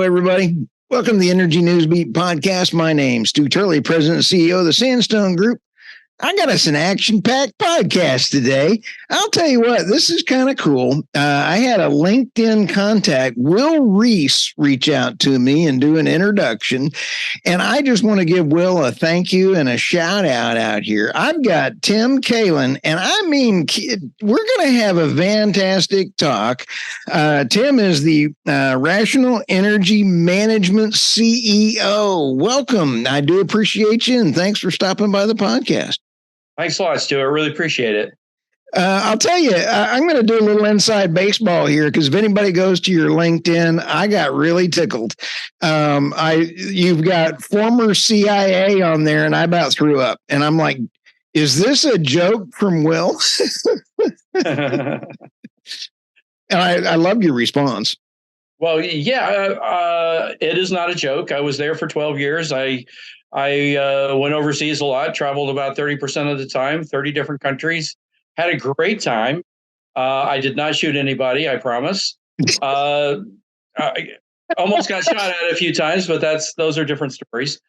Hello, everybody. Welcome to the Energy News Beat podcast. My name's Stu Turley, President and CEO of the Sandstone Group. I got us an action-packed podcast today. I'll tell you what, this is kind of cool. I had a LinkedIn contact, Will Reese, reach out to me and do an introduction. And I just want to give Will a thank you and a shout out here. I've got Tim Kaelin, and I mean, we're going to have a fantastic talk. Tim is the Renewable Energy Management CEO. Welcome. I do appreciate you, and thanks for stopping by the podcast. Thanks a lot, Stu. I really appreciate it. I'll tell you, I'm going to do a little inside baseball here because if anybody goes to your LinkedIn, I got really tickled. You've got former CIA on there, and I about threw up. And I'm like, is this a joke from Will? And I love your response. Well, yeah, it is not a joke. I was there for 12 years. I went overseas a lot, traveled about 30% of the time, 30 different countries, had a great time. I did not shoot anybody, I promise. I almost got shot at a few times, but those are different stories.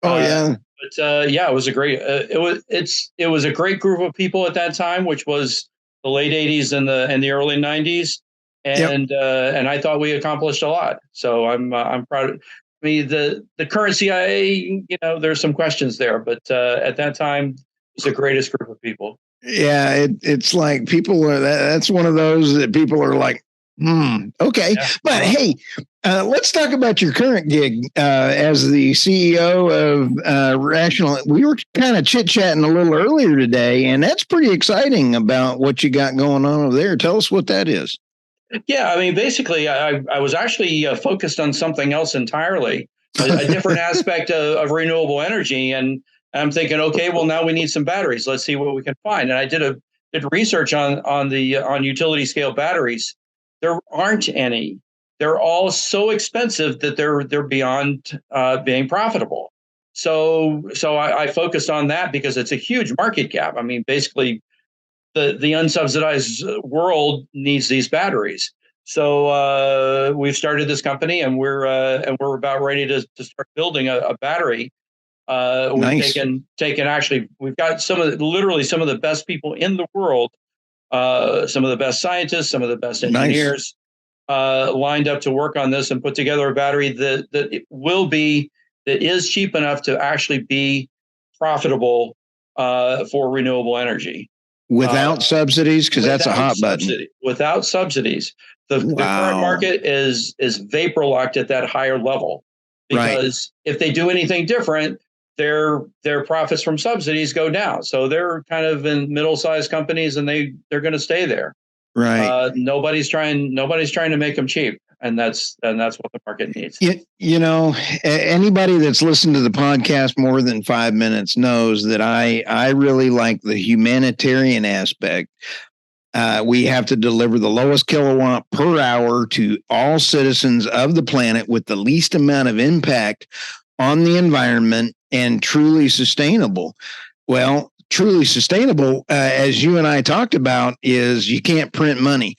Oh, yeah. But yeah, it was a great, it was a great group of people at that time, which was the late 80s and the early 90s. And, and I thought we accomplished a lot. So I'm proud of the current CIA, there's some questions there, but at that time, it's the greatest group of people. Yeah, it's like people are, that's one of those that people are like, okay. Yeah. But hey, let's talk about your current gig as the CEO of Rational. We were kind of chit-chatting a little earlier today, and that's pretty exciting about what you got going on over there. Tell us what that is. Yeah, I mean, basically, I was actually focused on something else entirely, a different aspect of renewable energy. And I'm thinking, okay, well, now we need some batteries. Let's see what we can find. And I did research on utility scale batteries. There aren't any. They're all so expensive that they're beyond being profitable. So I focused on that because it's a huge market gap. I mean, basically, the unsubsidized world needs these batteries. So we've started this company, and we're about ready to start building a battery. Nice. We've got literally some of the best people in the world, some of the best scientists, some of the best engineers, lined up to work on this and put together a battery that is cheap enough to actually be profitable for renewable energy. Without subsidies, because that's a hot button. Without subsidies, the current market is vapor locked at that higher level, because if they do anything different, their profits from subsidies go down. So they're kind of in middle-sized companies, and they're going to stay there. Right. Nobody's trying to make them cheap. And that's what the market needs. Anybody that's listened to the podcast more than 5 minutes knows that I really like the humanitarian aspect. We have to deliver the lowest kilowatt per hour to all citizens of the planet with the least amount of impact on the environment and truly sustainable. Well, truly sustainable, as you and I talked about, is you can't print money.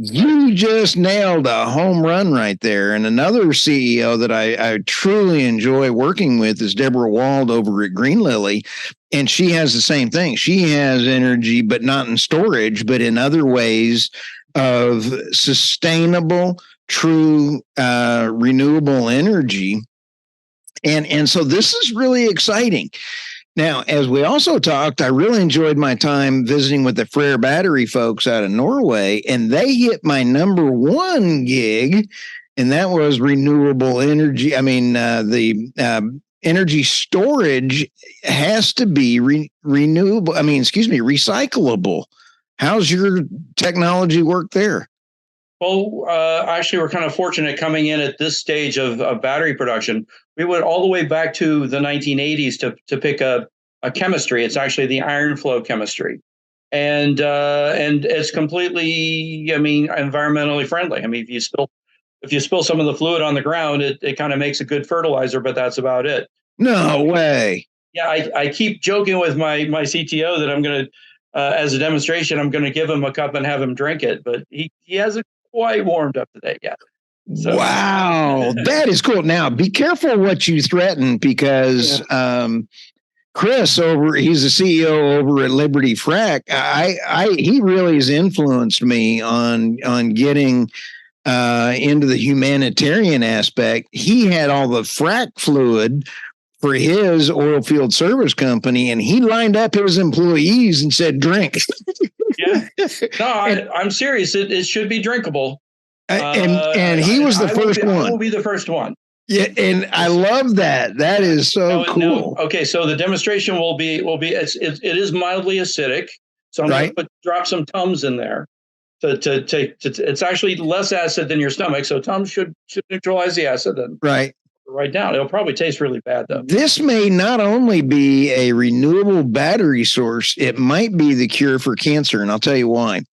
You just nailed a home run right there. And another CEO that I truly enjoy working with is Deborah Wald over at Green Lily. And she has the same thing. She has energy, but not in storage, but in other ways of sustainable, true, renewable energy. And so this is really exciting. Now, as we also talked, I really enjoyed my time visiting with the Freyr Battery folks out of Norway, and they hit my number one gig, and that was renewable energy. I mean, the energy storage has to be recyclable. How's your technology work there? Well, actually, we're kind of fortunate coming in at this stage of battery production. We went all the way back to the 1980s to pick a chemistry. It's actually the iron flow chemistry, and it's completely, environmentally friendly. I mean, if you spill some of the fluid on the ground, it kind of makes a good fertilizer, but that's about it. No way. Yeah, I keep joking with my CTO that I'm going to, as a demonstration, I'm going to give him a cup and have him drink it, but he hasn't quite warmed up to that yet. So, wow, that is cool. Now, be careful what you threaten because Chris he's the CEO over at Liberty Frac. He really has influenced me on getting into the humanitarian aspect. He had all the frac fluid for his oil field service company, and he lined up his employees and said, "Drink." Yeah, no, I'm serious. It should be drinkable. And he was the first one. I will be the first one. Yeah, and I love that. That is so cool. Okay, so the demonstration will be it is mildly acidic. So I'm going to drop some Tums in there to it's actually less acid than your stomach. So Tums should neutralize the acid and right down. It'll probably taste really bad though. This may not only be a renewable battery source, it might be the cure for cancer, and I'll tell you why.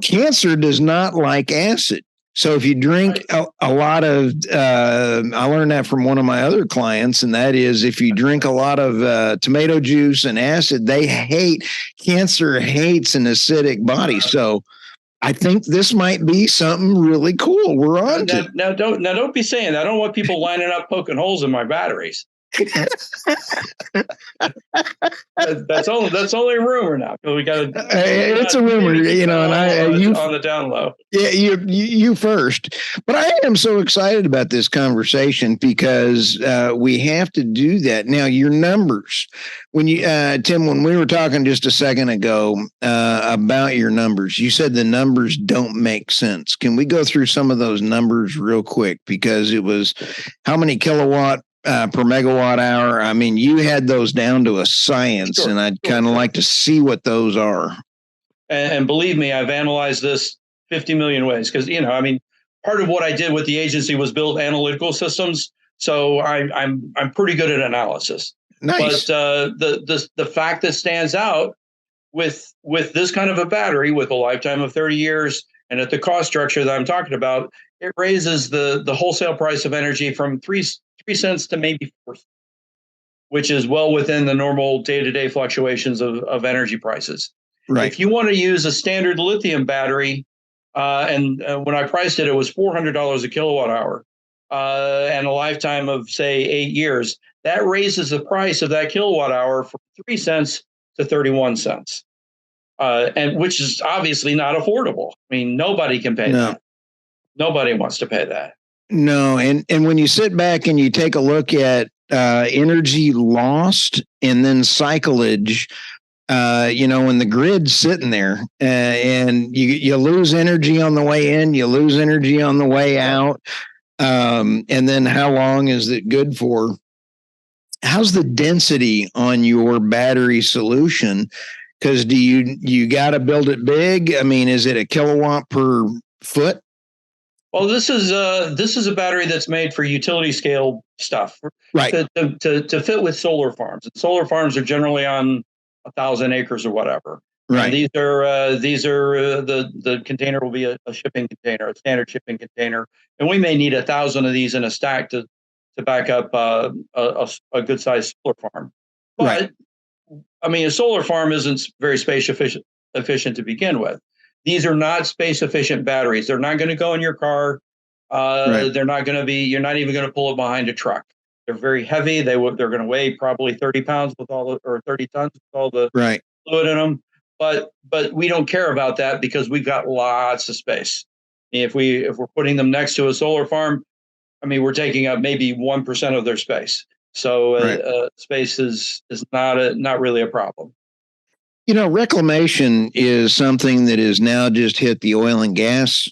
Cancer does not like acid. So if you drink a lot of, I learned that from one of my other clients, and that is if you drink a lot of tomato juice and acid, cancer hates an acidic body. So I think this might be something really cool. We're on to. Now don't be saying that. I don't want people lining up poking holes in my batteries. That's only a rumor now. We got it's a rumor, and on the down low. Yeah, you first. But I am so excited about this conversation because we have to do that now. Your numbers, when you Tim, when we were talking just a second ago about your numbers, you said the numbers don't make sense. Can we go through some of those numbers real quick? Because it was how many kilowatt per megawatt hour. I mean, you had those down to a science, and I'd kind of like to see what those are. And believe me, I've analyzed this 50 million ways because, part of what I did with the agency was build analytical systems. So I'm pretty good at analysis. Nice. But the fact that stands out with this kind of a battery with a lifetime of 30 years and at the cost structure that I'm talking about, it raises the wholesale price of energy from 3 cents to maybe 4 cents, which is well within the normal day-to-day fluctuations of energy prices. Right. If you want to use a standard lithium battery, and when I priced it, it was $400 a kilowatt hour, and a lifetime of say 8 years, that raises the price of that kilowatt hour from 3 cents to 31 cents, and which is obviously not affordable. I mean, nobody can pay that. Nobody wants to pay that. No, and when you sit back and you take a look at energy lost and then cyclage, when the grid's sitting there and you lose energy on the way in, you lose energy on the way out, and then how long is it good for? How's the density on your battery solution? Because do you got to build it big? I mean, is it a kilowatt per foot? Well, this is a battery that's made for utility scale stuff, right? To fit with solar farms. And solar farms are generally on 1,000 acres or whatever. Right. And these are the container will be a shipping container, a standard shipping container, and we may need 1,000 of these in a stack to back up a good sized solar farm. But I mean, a solar farm isn't very space efficient to begin with. These are not space efficient batteries. They're not going to go in your car. They're not going to be. You're not even going to pull it behind a truck. They're very heavy. They're going to weigh probably 30 pounds or 30 tons with all the fluid in them. But we don't care about that because we've got lots of space. If we're putting them next to a solar farm, I mean, we're taking up maybe 1% of their space. So space is not really a problem. Reclamation is something that has now just hit the oil and gas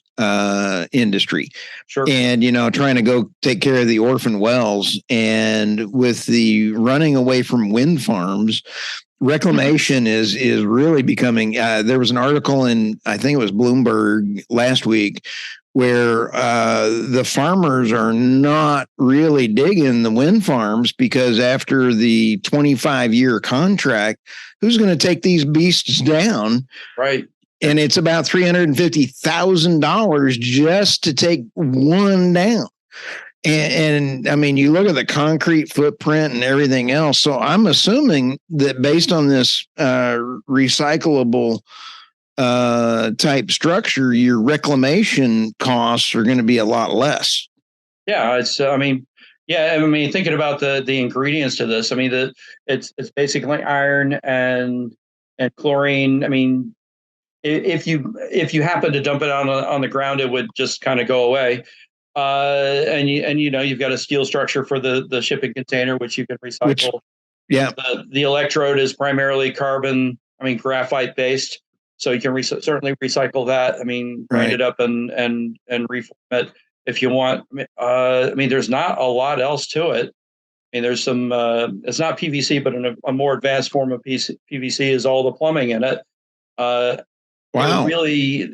industry. Sure. And, trying to go take care of the orphan wells. And with the running away from wind farms, reclamation is really becoming, there was an article in, I think it was Bloomberg last week, where the farmers are not really digging the wind farms because after the 25-year contract, who's going to take these beasts down? Right. And it's about $350,000 just to take one down. And I mean, you look at the concrete footprint and everything else. So I'm assuming that based on this recyclable type structure, your reclamation costs are going to be a lot less. Yeah, thinking about the ingredients to this, it's basically iron and chlorine. If you happen to dump it on the ground, it would just kind of go away. You've got a steel structure for the shipping container, which you can recycle. The electrode is primarily carbon, graphite based, so you can certainly recycle that. Grind it up and reform it if you want. There's not a lot else to it. There's some. It's not PVC, but a more advanced form of PVC is all the plumbing in it. Wow. Really,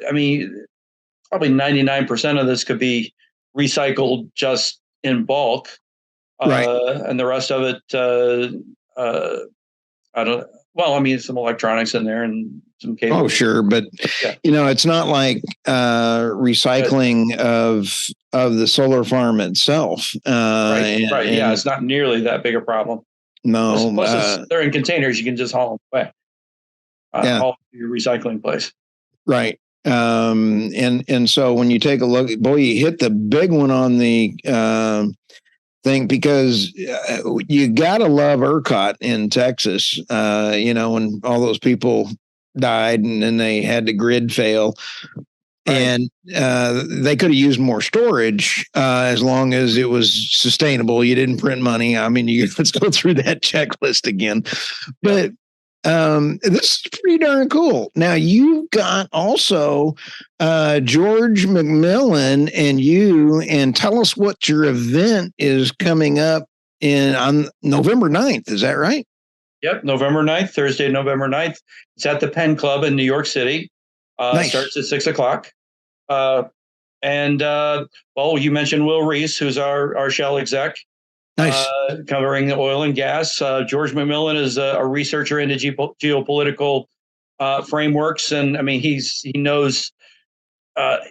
probably 99% of this could be recycled just in bulk, and the rest of it, I don't. Well, some electronics in there and some cables. Oh, sure, but it's not like recycling of the solar farm itself. Right. Yeah, it's not nearly that big a problem. No, plus they're in containers. You can just haul them away. Haul to your recycling place. Right. And so when you take a look, boy, you hit the big one on the thing, because you gotta love ERCOT in Texas. When all those people died and then they had the grid fail, and they could have used more storage as long as it was sustainable. You didn't print money. Let's go through that checklist again, but. This is pretty darn cool. Now you've got also George McMillan and tell us what your event is coming up on November 9th. Is that right? Yep, November 9th, Thursday, November 9th. It's at the Penn Club in New York City. Nice. Starts at 6:00. You mentioned Will Reese, who's our Shell exec. Nice. Covering the oil and gas. George McMillan is a researcher into geopolitical frameworks, and he knows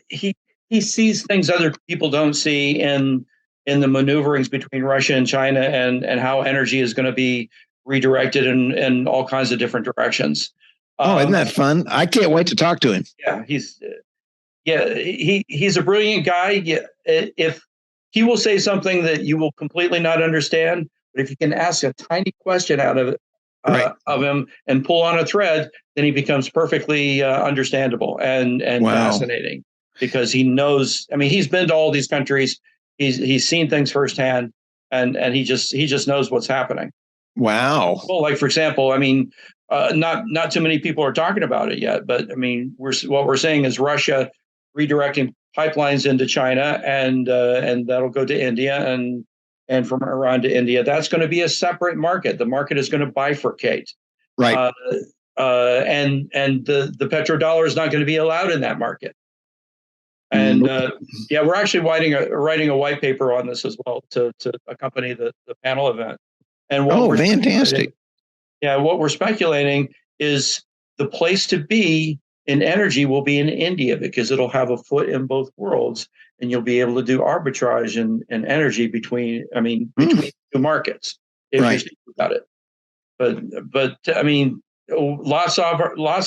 he sees things other people don't see in the maneuverings between Russia and China, and how energy is going to be redirected in all kinds of different directions. Isn't that fun? I can't wait to talk to him. Yeah, he's a brilliant guy. Yeah, if he will say something that you will completely not understand, but if you can ask a tiny question out of him and pull on a thread, then he becomes perfectly understandable and fascinating, because he knows. He's been to all these countries. He's seen things firsthand, and he just knows what's happening. Wow. Well, like for example, not too many people are talking about it yet, but what we're saying is Russia redirecting pipelines into China, and that'll go to India, and from Iran to India. That's going to be a separate market. The market is going to bifurcate. Right. And the petrodollar is not going to be allowed in that market. And we're actually writing a white paper on this as well to accompany the panel event. And fantastic. What we're speculating is the place to be in energy will be in India, because it'll have a foot in both worlds, and you'll be able to do arbitrage in energy between two markets, if you think about it. But lots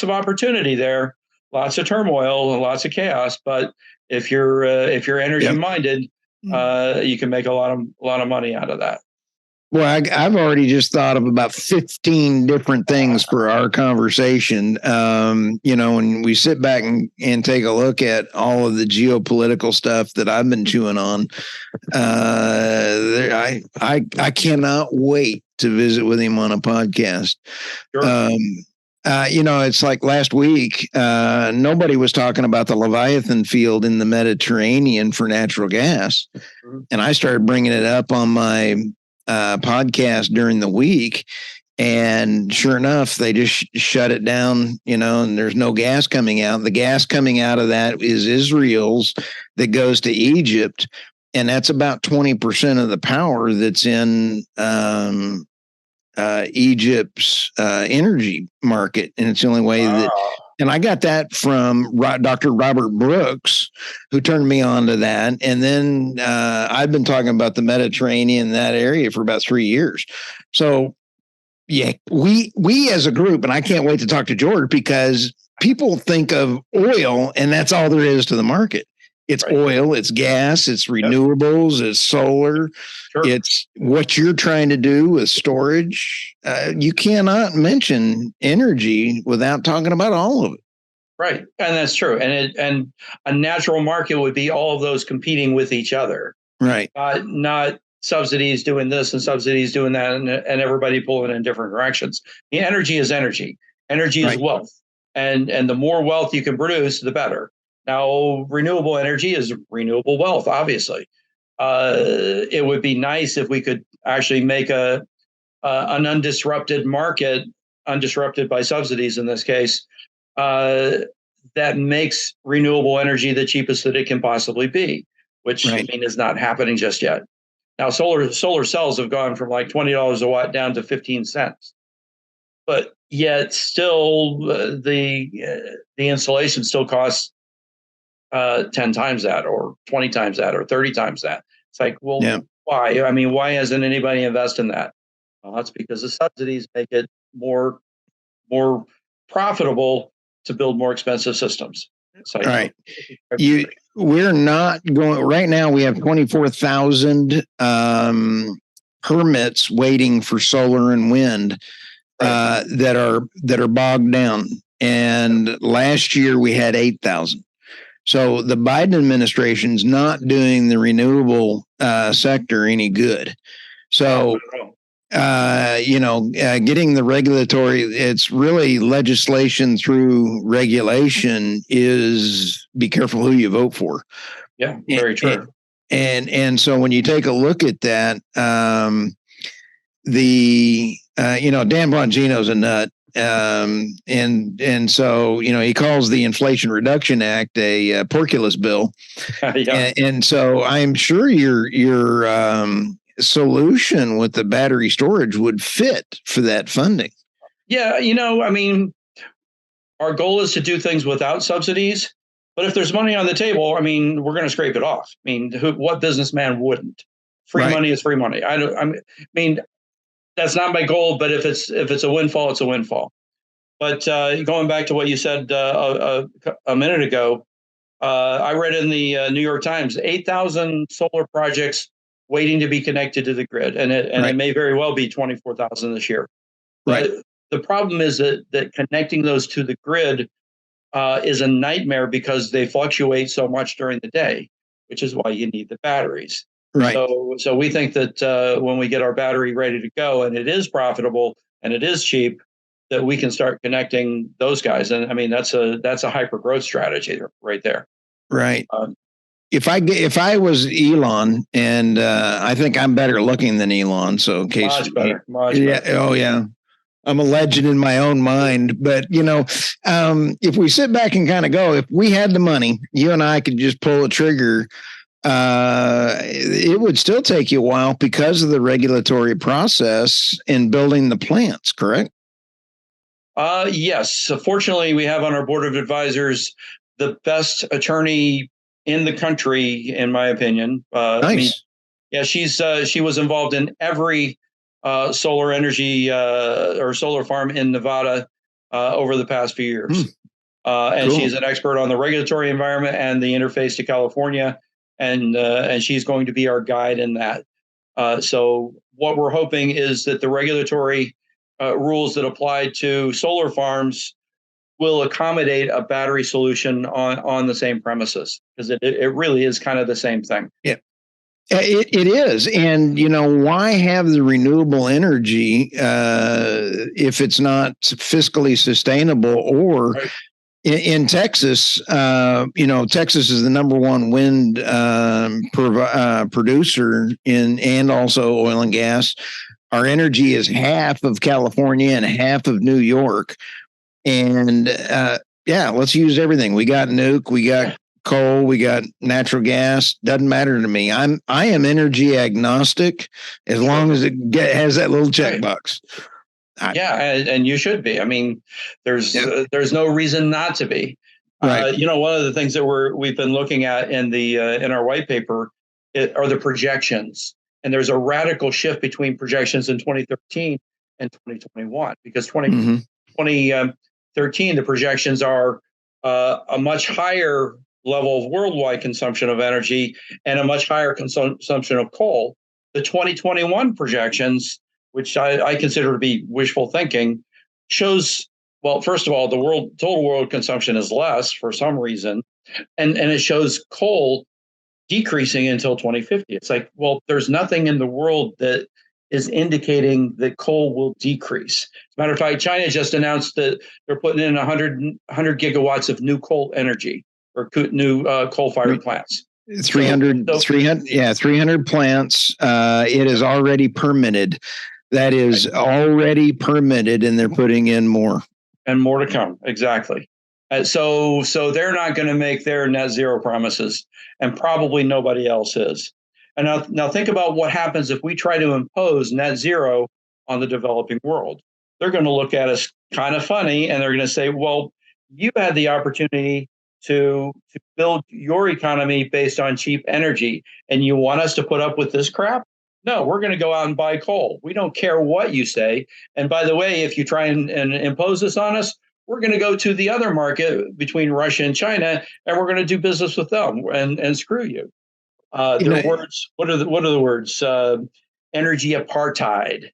of opportunity there, lots of turmoil and lots of chaos. But if you're energy minded, you can make a lot of money out of that. Well, I've already just thought of about 15 different things for our conversation. When we sit back and take a look at all of the geopolitical stuff that I've been chewing on, I cannot wait to visit with him on a podcast. Sure. It's like last week, nobody was talking about the Leviathan field in the Mediterranean for natural gas. Mm-hmm. And I started bringing it up on my podcast during the week, and sure enough, they just shut it down, and there's no gas coming out. The gas coming out of that is Israel's that goes to Egypt, and that's about 20% of the power that's in Egypt's energy market, and it's the only way that. And I got that from Dr. Robert Brooks, who turned me on to that. And then I've been talking about the Mediterranean, that area, for about 3 years. So Yeah, we as a group, and I can't wait to talk to George because people think of oil and that's all there is to the market. It's Right. oil, it's gas, it's renewables, it's solar, Sure. it's what you're trying to do with storage. You cannot mention energy without talking about all of it. Right, and that's true. And a natural market would be all of those competing with each other, Right. not subsidies doing this and subsidies doing that, and everybody pulling in different directions. The energy is energy. Energy is Right. wealth, and the more wealth you can produce, the better. Now, renewable energy is renewable wealth. Obviously, it would be nice if we could actually make an undisrupted market, undisrupted by subsidies in this case, that makes renewable energy the cheapest that it can possibly be, which Right. I mean is not happening just yet. Now, solar cells have gone from like $20 a watt down to 15 cents, but yet still the installation still costs 10 times that, or 20 times that, or 30 times that. It's like, well, Yeah. why? I mean, why hasn't anybody invested in that? Well, that's because the subsidies make it more profitable to build more expensive systems. All right. We're not going right now. We have 24,000 permits waiting for solar and wind that are bogged down. And last year we had 8,000. So the Biden administration's not doing the renewable sector any good. So getting the regulatory, it's really legislation through regulation is be careful who you vote for. Yeah, very true. And so when you take a look at that, Dan Bongino's a nut. And so, he calls the Inflation Reduction Act a porculus bill. Yeah. And so I'm sure your solution with the battery storage would fit for that funding. Yeah, I mean, our goal is to do things without subsidies, but if there's money on the table, I mean, we're going to scrape it off. I mean, what businessman wouldn't? Free money is free money. I mean, that's not my goal, but if it's a windfall, it's a windfall. But going back to what you said a minute ago, I read in the New York Times 8,000 solar projects waiting to be connected to the grid, and it may very well be 24,000 this year. Right. The problem is that connecting those to the grid is a nightmare because they fluctuate so much during the day, which is why you need the batteries. Right. So we think that when we get our battery ready to go and it is profitable and it is cheap, that we can start connecting those guys. And I mean, that's a hyper growth strategy right there. Right. If I was Elon, and I think I'm better looking than Elon, so in case much better. Oh yeah, I'm a legend in my own mind. But if we sit back and kind of go, if we had the money, you and I could just pull a trigger. It would still take you a while because of the regulatory process in building the plants. Correct? Yes. Fortunately, we have on our board of advisors the best attorney in the country, in my opinion. Nice. I mean, yeah, she was involved in every solar energy or solar farm in Nevada over the past few years. And Cool. She's an expert on the regulatory environment and the interface to California, and she's going to be our guide in that. So what we're hoping is that the regulatory rules that apply to solar farms will accommodate a battery solution on the same premises, because it really is kind of the same thing. Yeah. It is. And, why have the renewable energy if it's not fiscally sustainable? Or in Texas, Texas is the number one wind producer and also oil and gas. Our energy is half of California and half of New York. And let's use everything. We got nuke, we got coal, we got natural gas. Doesn't matter to me. I am energy agnostic as long as it has that little checkbox. And you should be. I mean, there's no reason not to be. Right. One of the things that we've been looking at in our white paper are the projections. And there's a radical shift between projections in 2013 in 2021, because Mhm. 2013, the projections are a much higher level of worldwide consumption of energy and a much higher consumption of coal. The 2021 projections, which I consider to be wishful thinking, shows, well, first of all, the total world consumption is less for some reason, and it shows coal decreasing until 2050. It's like, well, there's nothing in the world that is indicating that coal will decrease. As a matter of fact, China just announced that they're putting in 100 gigawatts of new coal energy, or new coal-fired plants. 300, 300, yeah, 300 plants. It is already permitted. That is already permitted, and they're putting in more. And more to come, exactly. So they're not going to make their net zero promises, and probably nobody else is. And now think about what happens if we try to impose net zero on the developing world. They're going to look at us kind of funny, and they're going to say, well, you had the opportunity to build your economy based on cheap energy, and you want us to put up with this crap? No, we're going to go out and buy coal. We don't care what you say. And by the way, if you try and impose this on us, we're going to go to the other market between Russia and China, and we're going to do business with them and screw you. Their words. What are the words? Energy apartheid.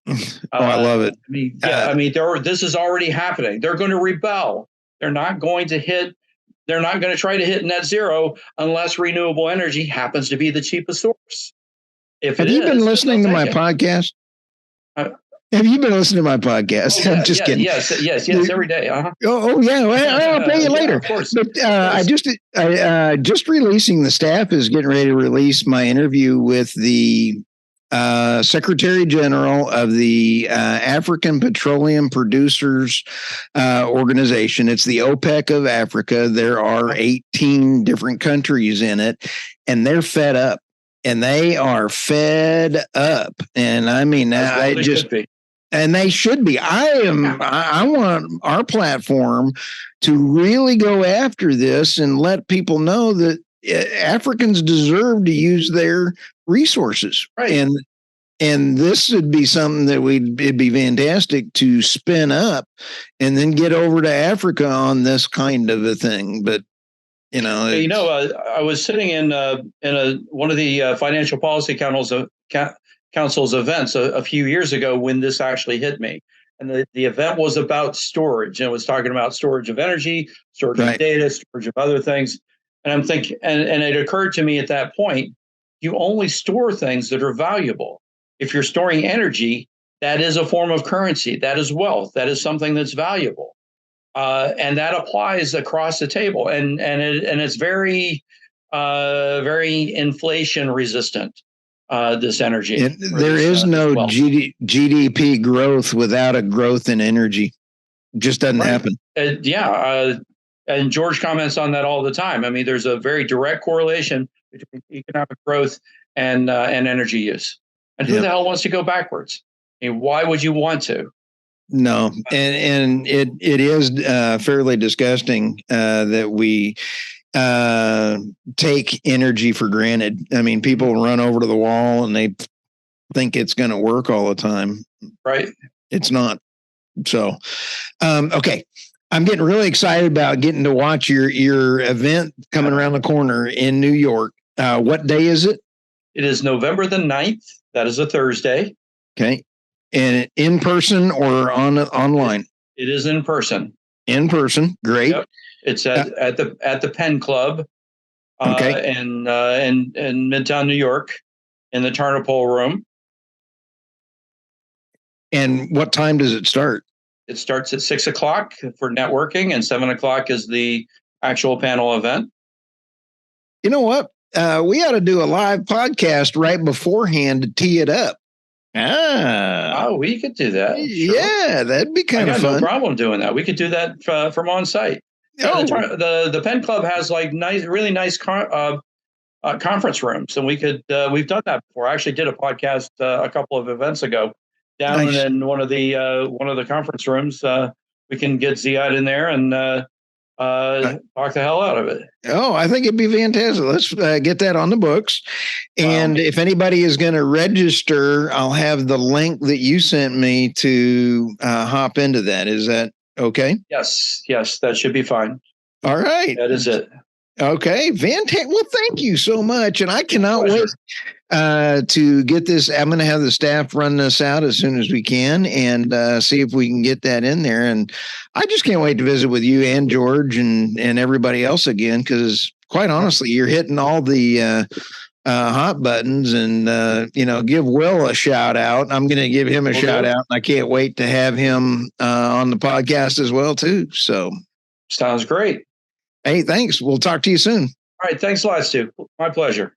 I love it. I mean, this is already happening. They're going to rebel. They're not going to try to hit net zero unless renewable energy happens to be the cheapest source. Have you been listening to my podcast? Have you been listening to my podcast? Oh, yeah, I'm just kidding. Yes, every day. Oh yeah, well, I'll pay you later. Of course. But I just releasing, the staff is getting ready to release my interview with the Secretary General of the African Petroleum Producers Organization. It's the OPEC of Africa. There are 18 different countries in it, and they're fed up. And they are fed up. And I mean, and they should be. I want our platform to really go after this and let people know that Africans deserve to use their resources. Right. And this would be something that it'd be fantastic to spin up and then get over to Africa on this kind of a thing. But I was sitting in one of the Financial Policy Council's events a few years ago when this actually hit me. And the event was about storage, and it was talking about storage of energy, storage of data, storage of other things. And I'm thinking, and it occurred to me at that point, you only store things that are valuable. If you're storing energy, that is a form of currency. That is wealth. That is something that's valuable. And that applies across the table, and it's very inflation resistant. This energy. There is no GDP growth without a growth in energy. It just doesn't happen. And George comments on that all the time. I mean, there's a very direct correlation between economic growth and energy use. And who the hell wants to go backwards? I mean, why would you want to? No, and it is fairly disgusting that we take energy for granted. I mean, people run over to the wall and they think it's going to work all the time. Right. It's not. So, okay. I'm getting really excited about getting to watch your event coming around the corner in New York. What day is it? It is November the 9th. That is a Thursday. Okay. And in person or online? It is in person. In person. Great. Yep. It's at the Penn Club. In Midtown New York, in the Tarnopol Room. And what time does it start? It starts at 6:00 for networking, and 7:00 is the actual panel event. You know what? We ought to do a live podcast right beforehand to tee it up. We could do that. Sure. Yeah, that'd be kind of fun. No problem doing that. We could do that from on site. The Penn Club has really nice conference rooms, and we've done that before. I actually did a podcast a couple of events ago down in one of the conference rooms. We can get Ziad in there, and knock the hell out of it. Oh, I think it'd be fantastic. Let's get that on the books. And if anybody is going to register, I'll have the link that you sent me to hop into that. Is that okay? Yes, that should be fine. All right. That is it. Okay, fantastic. Well, thank you so much. And I cannot wait to get this. I'm going to have the staff run this out as soon as we can and see if we can get that in there. And I just can't wait to visit with you and George and everybody else again, because quite honestly, you're hitting all the hot buttons. And, give Will a shout out. I'm going to give him a shout out. And I can't wait to have him on the podcast as well, too. So sounds great. Hey, thanks. We'll talk to you soon. All right. Thanks a lot, Stu. My pleasure.